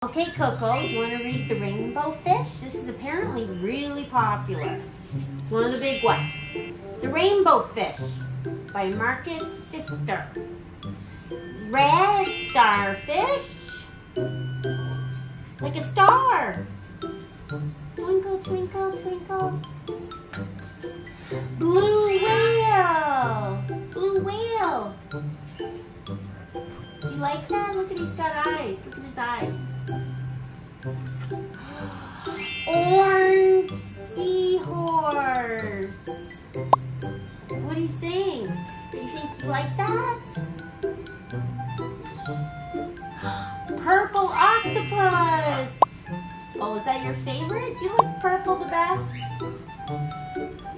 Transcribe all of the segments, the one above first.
Okay, Coco, you want to read The Rainbow Fish? This is apparently really popular. It's one of the big ones. The Rainbow Fish by Marcus Pfister. Red starfish, like a star. Twinkle, twinkle, twinkle. Blue whale, blue whale. You like that? Look at, he's got eyes. Look at his eyes. Orange seahorse. What do you think? Do you think you like that? Purple octopus. Oh, is that your favorite? Do you like purple the best?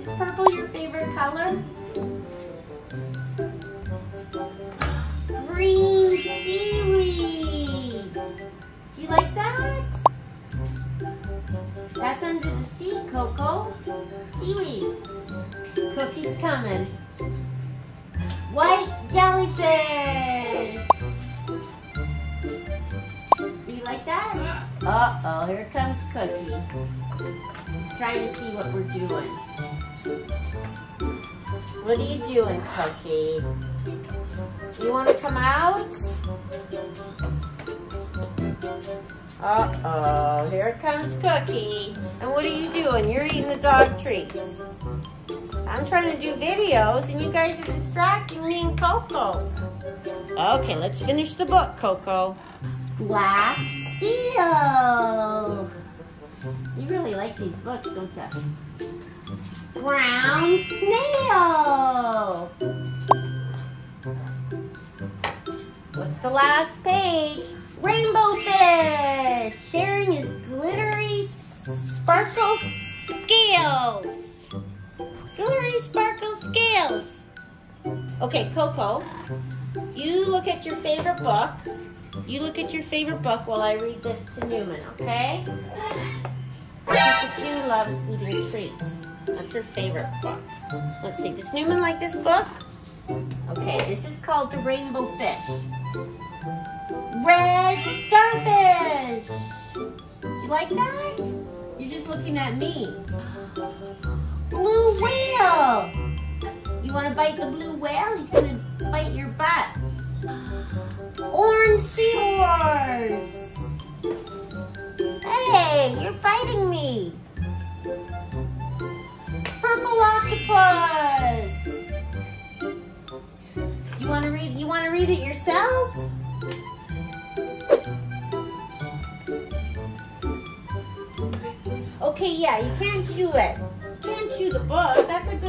Is purple your favorite color? Green seaweed. Do you like that? That's under the sea, Coco. Seaweed. Cookie's coming. White jellyfish. You like that? Uh-oh, here comes Cookie. Trying to see what we're doing. What are you doing, Cookie? You want to come out? Uh-oh, here comes Cookie. And what are you doing? You're eating the dog treats. I'm trying to do videos and you guys are distracting me and Coco. Okay, let's finish the book, Coco. Black seal. You really like these books, don't you? Brown snail. What's the last page? Rainbow fish sharing his glittery sparkle scales. Glittery sparkle scales. Okay, Coco, you look at your favorite book. You look at your favorite book while I read this to Newman, okay? Cockatoo loves eating treats. That's her favorite book. Let's see, does Newman like this book? Okay, this is called The Rainbow Fish. Red starfish. Do you like that? You're just looking at me. Blue whale. You want to bite the blue whale? He's going to bite your butt. Orange seahorse. Hey, you're biting me. Purple octopus. You want to read it yourself? Okay, yeah, you can't chew it. You can't chew the book. That's a good